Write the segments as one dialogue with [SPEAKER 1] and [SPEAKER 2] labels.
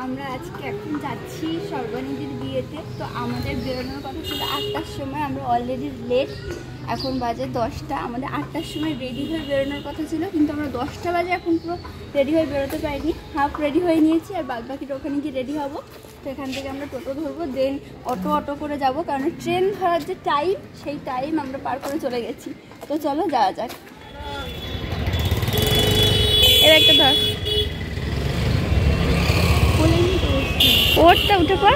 [SPEAKER 1] আমরা আজকে এখন যাচ্ছি সর্বানিধির বিয়েতে। তো আমাদের বেরোনোর কথা ছিল 8টার সময়, আমরা অলরেডি লেট, এখন বাজে 10টা। আমাদের 8টার সময় রেডি হয়ে বেরোনোর কথা ছিল, কিন্তু আমরা 10টা বাজে এখন পুরো রেডি হয়ে বেরোতে পারিনি, হাফ রেডি হয়ে নিয়েছি, আর বাদ বাকিটা ওখানে গিয়ে রেডি হবো। তো এখান থেকে আমরা টোটো ধরবো, দেন অটো করে যাব, কারণ ট্রেন ধরার যে টাইম সেই টাইম আমরা পার করে চলে গেছি। তো চলো যাওয়া যাক। এর একটা ধর ওরটা উঠে পর।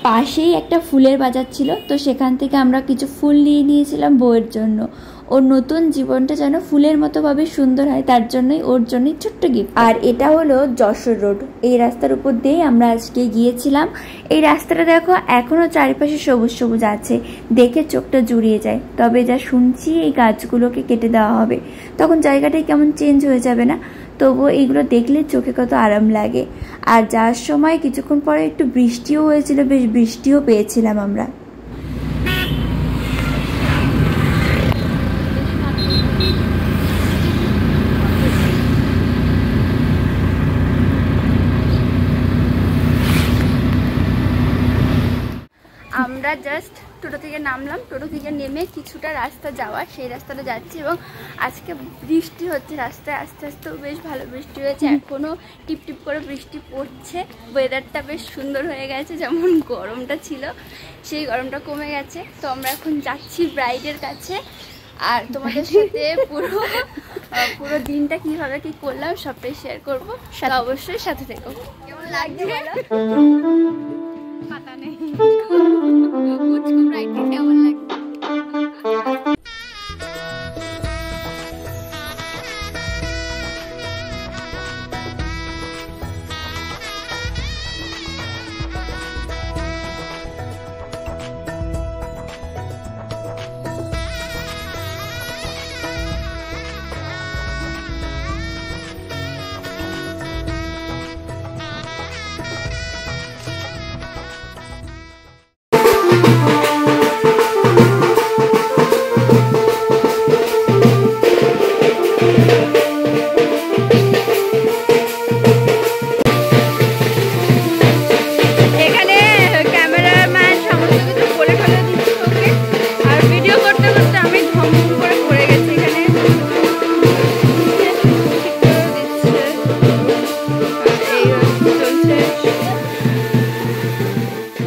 [SPEAKER 1] পাশেই একটা ফুলের বাজার ছিল, তো সেখান থেকে আমরা কিছু ফুল নিয়ে নিয়েছিলাম বউয়ের জন্য। ওর নতুন জীবনটা যেন ফুলের মতো ভাবে সুন্দর হয়, তার জন্যই ওর জন্যই ছোট্ট গিফট। আর এটা হলো যশোর রোড, এই রাস্তার উপর দিয়েই আমরা আজকে গিয়েছিলাম। এই রাস্তাটা দেখো এখনো চারিপাশে সবুজ সবুজ আছে, দেখে চোখটা জুড়িয়ে যায়। তবে যা শুনছি এই গাছগুলোকে কেটে দেওয়া হবে, তখন জায়গাটাই কেমন চেঞ্জ হয়ে যাবে না? তবুও এইগুলো দেখলে চোখে কত আরাম লাগে। আর যাওয়ার সময় কিছুক্ষণ পরে একটু বৃষ্টিও হয়েছিল, বেশ বৃষ্টিও পেয়েছিলাম আমরা। আমরা জাস্ট টোটো থেকে নামলাম, টোটো থেকে নেমে কিছুটা রাস্তা যাওয়া, সেই রাস্তাটা যাচ্ছি। এবং আজকে বৃষ্টি হচ্ছে রাস্তায়, আস্তে আস্তে বেশ ভালো বৃষ্টি হয়েছে, এখনও টিপ টিপ করে বৃষ্টি পড়ছে। ওয়েদারটা বেশ সুন্দর হয়ে গেছে, যেমন গরমটা ছিল সেই গরমটা কমে গেছে। তো আমরা এখন যাচ্ছি ব্রাইডের কাছে, আর তোমাদের সাথে পুরো দিনটা কিভাবে কি করলাম সবটাই শেয়ার করবো, অবশ্যই সাথে থেকো। কেমন লাগছে পাতা নেই, কেমন লাগে?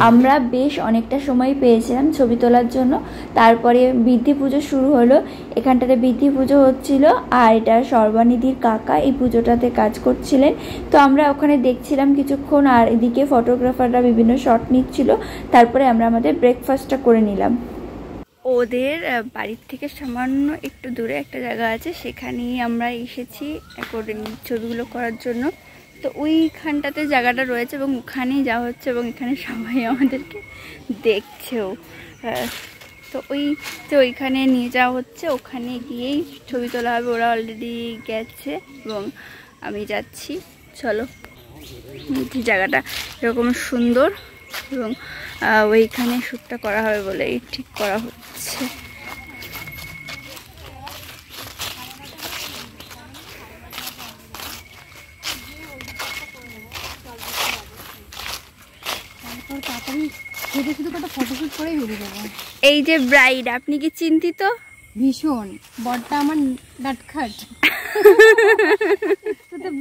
[SPEAKER 1] আমরা বেশ অনেকটা সময় পেয়েছিলাম ছবি তোলার জন্য। তারপরে বৃদ্ধি পুজো শুরু হলো, এখানটাতে বৃদ্ধি পুজো হচ্ছিল, আর এটা সর্বানিধির কাকা এই পুজোটাতে কাজ করছিলেন। তো আমরা ওখানে দেখছিলাম কিছুক্ষণ, আর এদিকে ফটোগ্রাফাররা বিভিন্ন শট নিচ্ছিল। তারপরে আমরা আমাদের ব্রেকফাস্টটা করে নিলাম। ওদের বাড়ির থেকে সামান্য একটু দূরে একটা জায়গা আছে, সেখানেই আমরা এসেছি ছবিগুলো করার জন্য। তো ওইখানটাতে জায়গাটা রয়েছে এবং ওখানেই যাওয়া হচ্ছে, এবং এখানে সবাই আমাদেরকে দেখছেও। তো ওইখানে নিয়ে যাওয়া হচ্ছে, ওখানে গিয়েই ছবি তোলা হবে। ওরা অলরেডি গেছে এবং আমি যাচ্ছি। চলো, জায়গাটা এরকম সুন্দর, এবং ওইখানে শ্যুটটা করা হবে বলেই ঠিক করা হচ্ছে। এই যে ব্রাইড, আপনি কি চিন্তিত?
[SPEAKER 2] ভীষণ, বরটা আমার নাটখাট,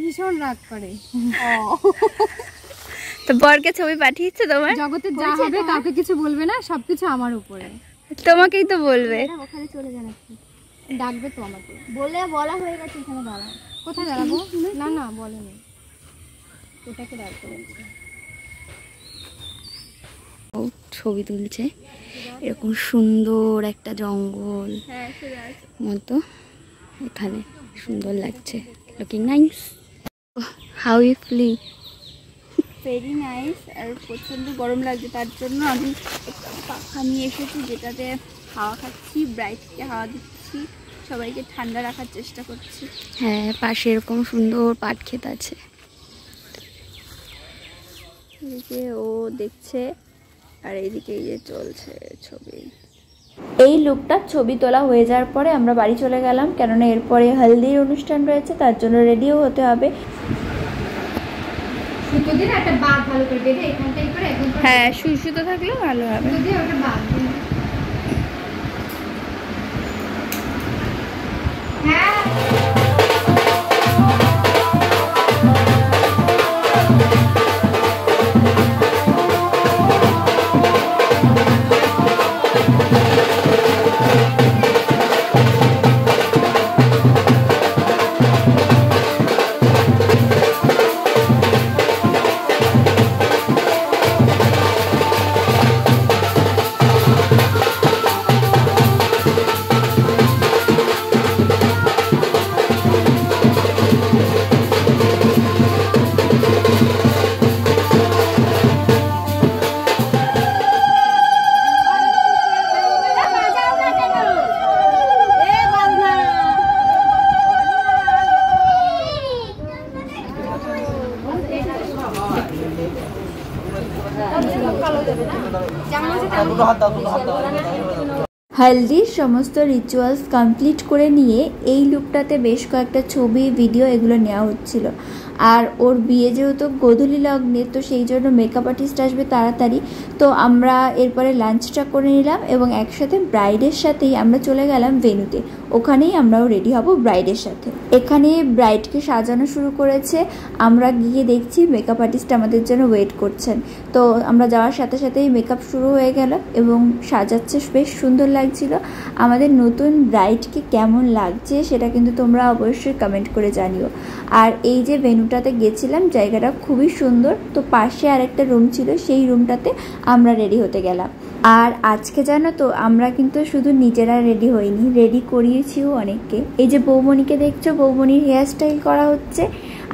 [SPEAKER 2] ভীষণ রাগ করে।
[SPEAKER 1] তো বরকে ছবি পাঠিয়েছে তোমার?
[SPEAKER 2] জগতে যা হবে কাউকে কিছু বলবে না, সবকিছু আমার উপরে।
[SPEAKER 1] তোমাকেই তো বলবে।
[SPEAKER 2] ওখানে চলে যান, ডাকবে তো আমাকে, বলা হয়ে গেছে এখানে দাঁড়াও। কোথায় দাঁড়াবো? না বলেনি, ওটাকে ডাকতে বলছে।
[SPEAKER 1] ছবি তুলছে এরকম সুন্দর একটা জঙ্গল মতো, এখানে সুন্দর লাগছে, looking nice. How you feeling? Very nice. আর প্রচণ্ড গরম লাগছে, তার জন্য আমি একটা পাখা নিয়ে এসেছি, যেটাতে হাওয়া খাচ্ছি, ব্রাইটকে হাওয়া দিচ্ছি, সবাইকে ঠান্ডা রাখার চেষ্টা করছি। হ্যাঁ, পাশে এরকম সুন্দর পাট ক্ষেত আছে, এদিকে ও দেখছে, আর এইদিকে এই যে চলছে ছবি। এই লুকটা ছবি তোলা হয়ে যাওয়ার পরে আমরা বাড়ি চলে গেলাম, কেননা এরপরে হলদির অনুষ্ঠান রয়েছে, তার জন্য রেডিও হতে হবে। হ্যাঁ, সুই সুতো থাকলে ভালো হবে। হলদির সমস্ত রিচুয়ালস কমপ্লিট করে নিয়ে এই লুকটাতে বেশ কয়েকটা ছবি, ভিডিও এগুলো নেওয়া হচ্ছিল। আর ওর বিয়ে যেহেতু গোধূলি লগ্নে, তো সেই জন্য মেকআপ আর্টিস্ট আসবে তাড়াতাড়ি, তো আমরা এরপরে লাঞ্চটা করে নিলাম এবং একসাথে ব্রাইডের সাথেই আমরা চলে গেলাম ভেন্যুতে। ওখানেই আমরাও রেডি হব ব্রাইডের সাথে। এখানে ব্রাইডকে সাজানো শুরু করেছে, আমরা গিয়ে দেখছি মেকআপ আর্টিস্ট আমাদের জন্য ওয়েট করছেন। তো আমরা যাওয়ার সাথে সাথেই মেকআপ শুরু হয়ে গেল এবং সাজাচ্ছে, বেশ সুন্দর লাগছিল। আমাদের নতুন ব্রাইডকে কেমন লাগছে সেটা কিন্তু তোমরা অবশ্যই কমেন্ট করে জানিও। আর এই যে ভেন্যুটাতে গেছিলাম, জায়গাটা খুবই সুন্দর। তো পাশে আরেকটা রুম ছিল, সেই রুমটাতে আমরা রেডি হতে গেলাম। আর আজকে জানো তো, আমরা কিন্তু শুধু নিজেরা রেডি হইনি, রেডি করিয়েছিও অনেককে। এই যে বৌমণিকে দেখছো, বৌমণির হেয়ার স্টাইল করা হচ্ছে।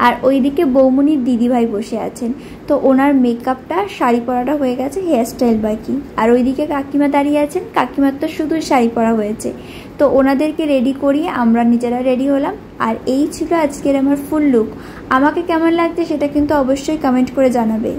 [SPEAKER 1] আর ওইদিকে বৌমণির দিদিভাই বসে আছেন, তো ওনার মেকআপটা, শাড়ি পরাটা হয়ে গেছে, হেয়ার স্টাইল বাকি। আর ওইদিকে কাকিমা দাঁড়িয়ে আছেন, কাকিমার তো শুধু শাড়ি পরা হয়েছে। তো ওনাদেরকে রেডি করিয়ে আমরা নিজেরা রেডি হলাম। আর এই ছিল আজকের আমার ফুল লুক। আমাকে কেমন লাগছে সেটা কিন্তু অবশ্যই কমেন্ট করে জানাবে।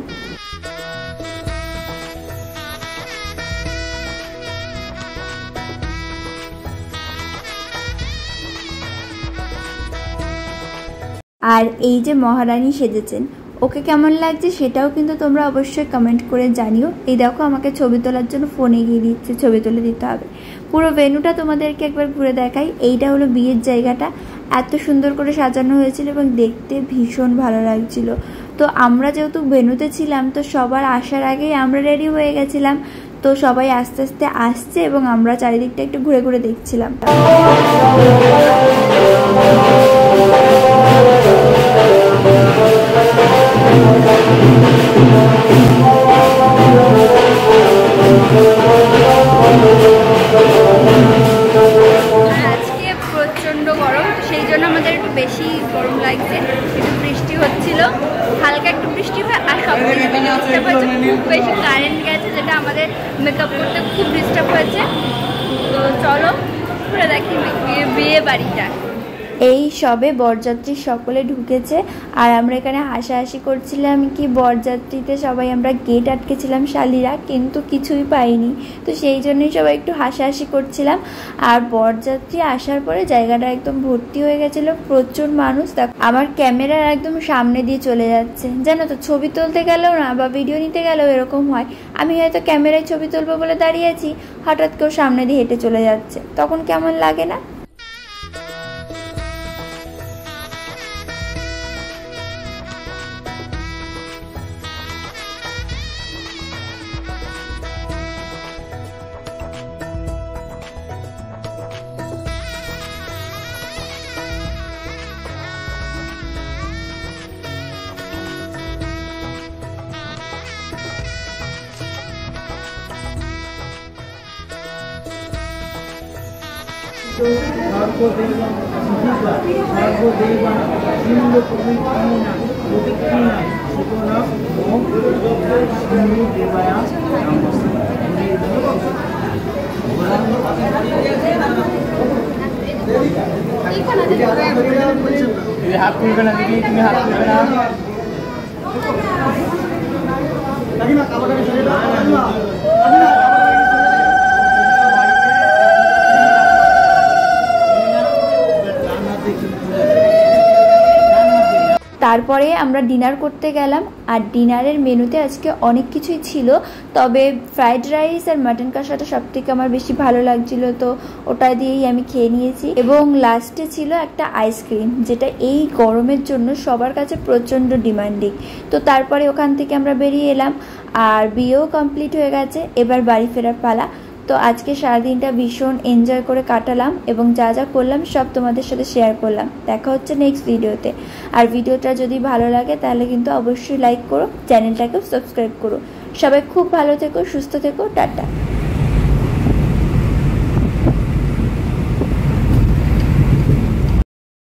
[SPEAKER 1] আর এই যে মহারানী সেজেছেন, ওকে কেমন লাগছে সেটাও কিন্তু তোমরা অবশ্যই কমেন্ট করে জানিও। এই দেখো, আমাকে ছবি তোলার জন্য ফোন এগিয়ে দিচ্ছে, ছবি তুলে দিতে হবে। পুরো ভেন্যুটা তোমাদেরকে একবার ঘুরে দেখাই। এইটা হলো বিয়ের জায়গাটা, এত সুন্দর করে সাজানো হয়েছিল এবং দেখতে ভীষণ ভালো লাগছিল। তো আমরা যেহেতু ভেন্যুতে ছিলাম, তো সবার আসার আগেই আমরা রেডি হয়ে গেছিলাম। তো সবাই আস্তে আস্তে আসছে এবং আমরা চারিদিকটা একটু ঘুরে ঘুরে দেখছিলাম। আজকে প্রচন্ড গরম, সেই জন্য আমাদের একটু বেশি গরম লাগছে। একটু বৃষ্টি হচ্ছিল, হালকা একটু বৃষ্টি হয়। আর সবথেকে ডিস্টার্ব হয়েছে, খুব বেশি কারেন্ট গেছে, যেটা আমাদের মেকআপ করতে খুব ডিস্টার্ব হয়েছে। তো চলো ঘুরে দেখি বিয়ে বাড়িটা। এই সবে বরযাত্রী সকলে ঢুকেছে আর আমরা এখানে হাসাহাসি করছিলাম কি বরযাত্রীতে সবাই আমরা গেট আটকেছিলাম শালীরা, কিন্তু কিছুই পাইনি। তো সেই জন্যই সবাই একটু হাসাহাসি করছিলাম। আর বরযাত্রী আসার পরে জায়গাটা একদম ভর্তি হয়ে গেছিলো, প্রচুর মানুষ। আমার ক্যামেরার একদম সামনে দিয়ে চলে যাচ্ছে, জানো তো, ছবি তুলতে গেলেও না বা ভিডিও নিতে গেলেও এরকম হয়। আমি হয়তো ক্যামেরায় ছবি তুলবো বলে দাঁড়িয়ে আছি, হঠাৎ কেউ সামনে দিয়ে হেঁটে চলে যাচ্ছে, তখন কেমন লাগে না?
[SPEAKER 3] হাত তুলবে না দিদি, তুমি হাত তুলবে না।
[SPEAKER 1] তারপরে আমরা ডিনার করতে গেলাম। আর ডিনারের মেনুতে আজকে অনেক কিছুই ছিল, তবে ফ্রাইড রাইস আর মাটন কষাটা সব থেকে আমার বেশি ভালো লাগছিল, তো ওটা দিয়েই আমি খেয়ে নিয়েছি। এবং লাস্টে ছিল একটা আইসক্রিম, যেটা এই গরমের জন্য সবার কাছে প্রচণ্ড ডিমান্ডিং। তো তারপরে ওখান থেকে আমরা বেরিয়ে এলাম, আর বিয়েও কমপ্লিট হয়ে গেছে, এবার বাড়ি ফেরার পালা। তো আজকে সারাদিনটা ভীষণ এনজয় করে কাটালাম এবং যা যা করলাম সব তোমাদের সাথে শেয়ার করলাম। দেখা হচ্ছে নেক্সট ভিডিওতে। আর ভিডিওটা যদি ভালো লাগে তাহলে কিন্তু অবশ্যই লাইক করো, চ্যানেলটাকেও সাবস্ক্রাইব করো। সবাই খুব ভালো থেকো, সুস্থ থেকো, টাটা।